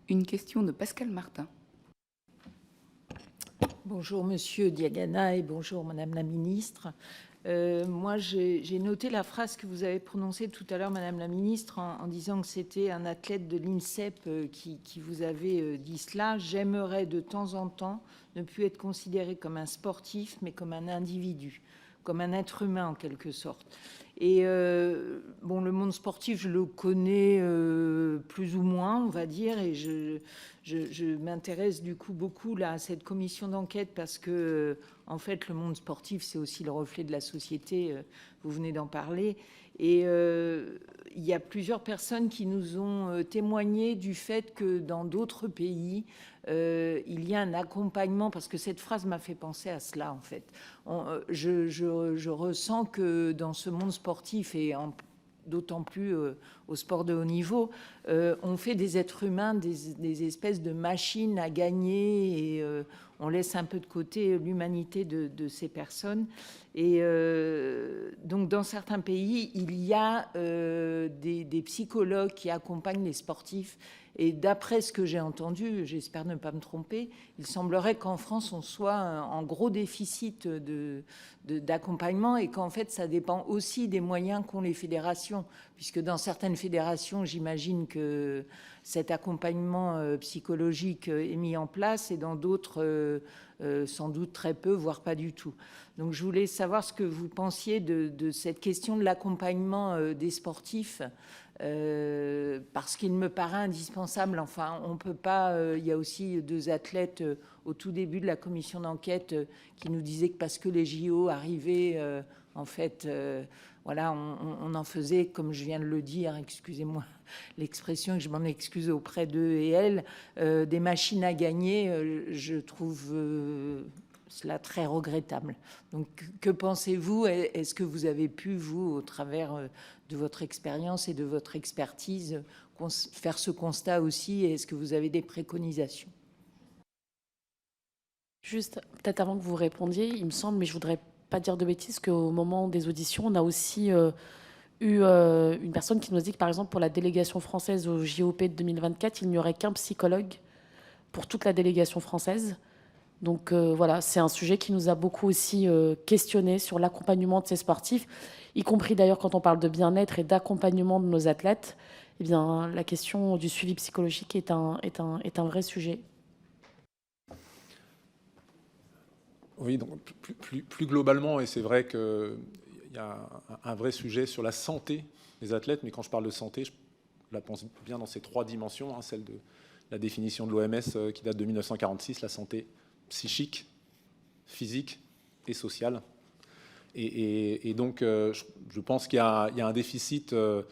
Une question de Pascal Martin. Bonjour Monsieur Diagana et bonjour Madame la Ministre. Moi, j'ai noté la phrase que vous avez prononcée tout à l'heure, Madame la Ministre, en disant que c'était un athlète de l'INSEP qui vous avait dit cela. J'aimerais de temps en temps ne plus être considéré comme un sportif, mais comme un individu, comme un être humain en quelque sorte. Et bon, le monde sportif, je le connais plus ou moins, on va dire, et je m'intéresse du coup beaucoup là, à cette commission d'enquête parce que, en fait, le monde sportif, c'est aussi le reflet de la société, vous venez d'en parler. Et il y a plusieurs personnes qui nous ont témoigné du fait que dans d'autres pays, il y a un accompagnement, parce que cette phrase m'a fait penser à cela, en fait. Je ressens que dans ce monde sportif, et d'autant plus au sport de haut niveau, on fait des êtres humains des espèces de machines à gagner, et on laisse un peu de côté l'humanité de ces personnes. Et donc dans certains pays, il y a des psychologues qui accompagnent les sportifs. Et d'après ce que j'ai entendu, j'espère ne pas me tromper, il semblerait qu'en France, on soit en gros déficit d'accompagnement et qu'en fait, ça dépend aussi des moyens qu'ont les fédérations. Puisque dans certaines fédérations, j'imagine que cet accompagnement psychologique est mis en place et dans d'autres, sans doute très peu, voire pas du tout. Donc je voulais savoir ce que vous pensiez de cette question de l'accompagnement des sportifs. Parce qu'il me paraît indispensable. Enfin, on peut pas. Il y a aussi deux athlètes au tout début de la commission d'enquête qui nous disaient que parce que les JO arrivaient, en fait, voilà, on en faisait, comme je viens de le dire, excusez-moi l'expression, que je m'en excuse auprès d'eux et elles, des machines à gagner. Je trouve cela très regrettable. Donc, que pensez-vous? Est-ce que vous avez pu, vous, au travers de votre expérience et de votre expertise, faire ce constat aussi? Et est-ce que vous avez des préconisations? Juste, peut-être avant que vous répondiez, il me semble, mais je voudrais pas dire de bêtises, qu'au moment des auditions, on a aussi eu une personne qui nous a dit que, par exemple, pour la délégation française au JOP de 2024, il n'y aurait qu'un psychologue pour toute la délégation française. Donc voilà, c'est un sujet qui nous a beaucoup aussi questionné sur l'accompagnement de ces sportifs, y compris d'ailleurs quand on parle de bien-être et d'accompagnement de nos athlètes. Eh bien, la question du suivi psychologique est un vrai sujet. Oui, donc plus globalement, et c'est vrai qu'il y a un vrai sujet sur la santé des athlètes, mais quand je parle de santé, je la pense bien dans ces trois dimensions, hein, celle de la définition de l'OMS qui date de 1946, la santé psychique, physique et sociale. Et donc, je pense qu'il y a un déficit de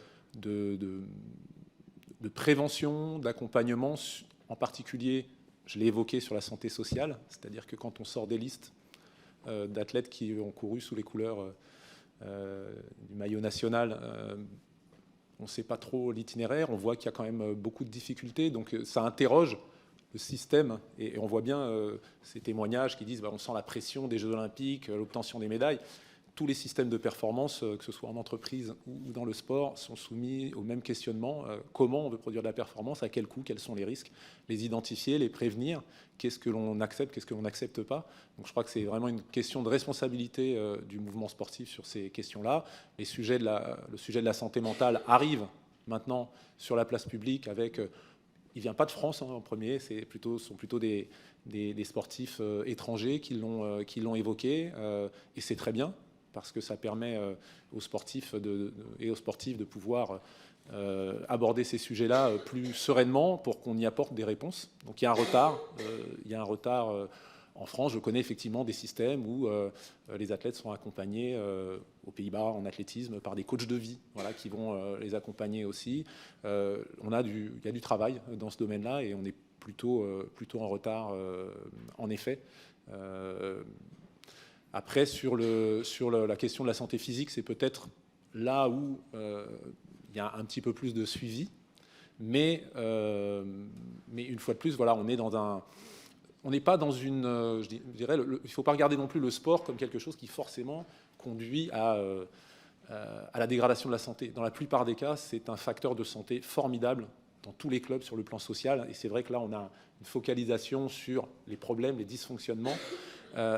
prévention, d'accompagnement, en particulier, je l'ai évoqué sur la santé sociale, c'est-à-dire que quand on sort des listes d'athlètes qui ont couru sous les couleurs du maillot national, on ne sait pas trop l'itinéraire, on voit qu'il y a quand même beaucoup de difficultés, donc ça interroge le système, et on voit bien ces témoignages qui disent on sent la pression des Jeux Olympiques, l'obtention des médailles. Tous les systèmes de performance, que ce soit en entreprise ou dans le sport, sont soumis au même questionnement. Comment on veut produire de la performance? À quel coût? Quels sont les risques? Les identifier, les prévenir. Qu'est-ce que l'on accepte? Qu'est-ce que l'on n'accepte pas? Donc je crois que c'est vraiment une question de responsabilité du mouvement sportif sur ces questions-là. Le sujet de la santé mentale arrive maintenant sur la place publique avec... il ne vient pas de France en premier, ce sont plutôt des sportifs étrangers qui l'ont évoqué, et c'est très bien, parce que ça permet aux sportifs de pouvoir aborder ces sujets-là plus sereinement pour qu'on y apporte des réponses. Donc il y a un retard, en France. Je connais effectivement des systèmes où les athlètes sont accompagnés aux Pays-Bas en athlétisme par des coachs de vie, voilà, qui vont les accompagner aussi. Il y a du travail dans ce domaine-là et on est plutôt en retard, en effet. Après, sur la question de la santé physique, c'est peut-être là où il y a un petit peu plus de suivi. Mais une fois de plus, voilà, on n'est pas dans une... je dirais, il ne faut pas regarder non plus le sport comme quelque chose qui forcément conduit à la dégradation de la santé. Dans la plupart des cas, c'est un facteur de santé formidable dans tous les clubs sur le plan social. Et c'est vrai que là, on a une focalisation sur les problèmes, les dysfonctionnements.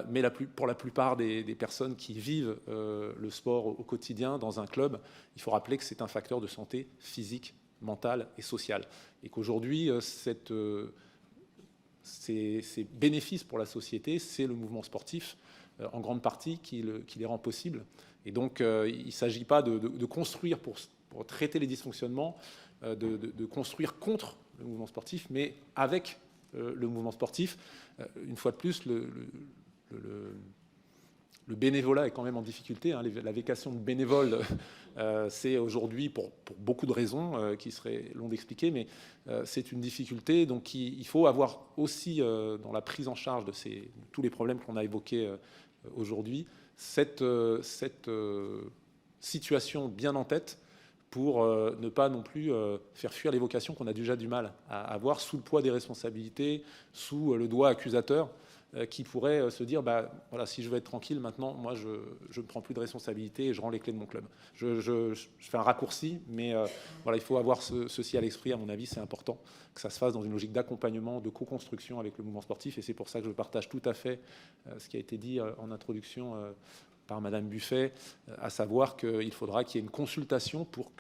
Mais pour la plupart des personnes qui vivent le sport au quotidien dans un club, il faut rappeler que c'est un facteur de santé physique, mentale et sociale. Et qu'aujourd'hui, ces bénéfices pour la société, c'est le mouvement sportif, en grande partie, qui les rend possibles. Et donc, il ne s'agit pas de construire pour traiter les dysfonctionnements, de construire contre le mouvement sportif, mais avec le mouvement sportif. Une fois de plus, le bénévolat est quand même en difficulté. Hein. La vocation de bénévole, c'est aujourd'hui, pour beaucoup de raisons qui seraient longues d'expliquer, mais c'est une difficulté. Donc il faut avoir aussi, dans la prise en charge de tous les problèmes qu'on a évoqués aujourd'hui, cette situation bien en tête pour ne pas non plus faire fuir les vocations qu'on a déjà du mal à avoir sous le poids des responsabilités, sous le doigt accusateur, qui pourrait se dire, voilà, si je veux être tranquille maintenant, moi je ne prends plus de responsabilité et je rends les clés de mon club. Je fais un raccourci, mais voilà, il faut avoir ceci à l'esprit. À mon avis, c'est important que ça se fasse dans une logique d'accompagnement, de co-construction avec le mouvement sportif, et c'est pour ça que je partage tout à fait ce qui a été dit en introduction par Madame Buffet, à savoir qu'il faudra qu'il y ait une consultation pour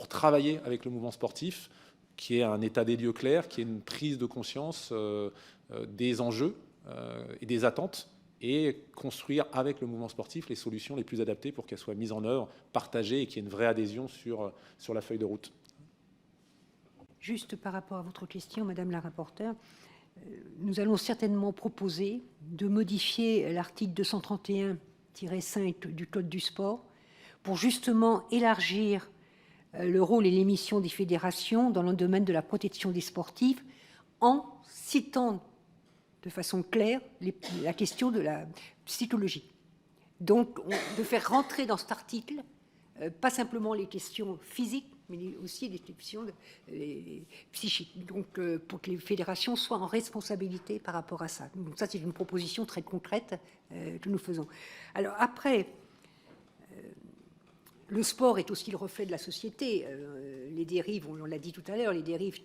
travailler avec le mouvement sportif, qui est un état des lieux clair, qui est une prise de conscience des enjeux et des attentes, et construire avec le mouvement sportif les solutions les plus adaptées pour qu'elles soient mises en œuvre, partagées, et qu'il y ait une vraie adhésion sur la feuille de route. Juste par rapport à votre question, Madame la rapporteure, nous allons certainement proposer de modifier l'article 231-5 du Code du sport pour justement élargir le rôle et les missions des fédérations dans le domaine de la protection des sportifs, en citant de façon claire la question de la psychologie. Donc, de faire rentrer dans cet article pas simplement les questions physiques, mais aussi les questions psychiques. Donc, pour que les fédérations soient en responsabilité par rapport à ça. Donc, ça, c'est une proposition très concrète que nous faisons. Alors, après, le sport est aussi le reflet de la société. Les dérives, on l'a dit tout à l'heure, les dérives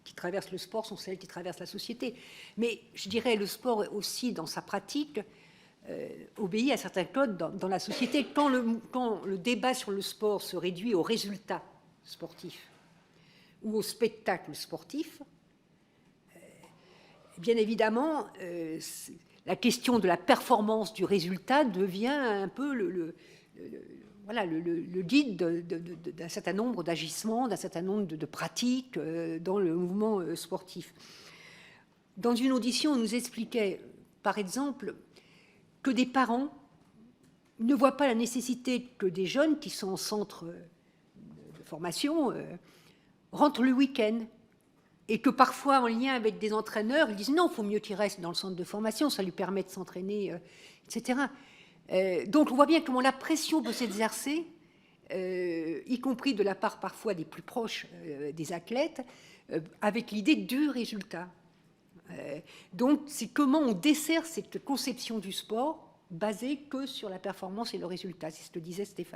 qui traversent le sport sont celles qui traversent la société. Mais je dirais, le sport aussi, dans sa pratique, obéit à certains codes dans la société. Quand le débat sur le sport se réduit aux résultats sportifs ou au spectacle sportif, bien évidemment, la question de la performance du résultat devient un peu le guide d'un certain nombre d'agissements, d'un certain nombre de pratiques dans le mouvement sportif. Dans une audition, on nous expliquait, par exemple, que des parents ne voient pas la nécessité que des jeunes qui sont en centre de formation rentrent le week-end, et que parfois, en lien avec des entraîneurs, ils disent non, il faut mieux qu'il reste dans le centre de formation, ça lui permet de s'entraîner, etc. Donc on voit bien comment la pression peut s'exercer, y compris de la part parfois des plus proches des athlètes, avec l'idée du résultat. Donc c'est comment on dessert cette conception du sport basée que sur la performance et le résultat, c'est ce que disait Stéphane.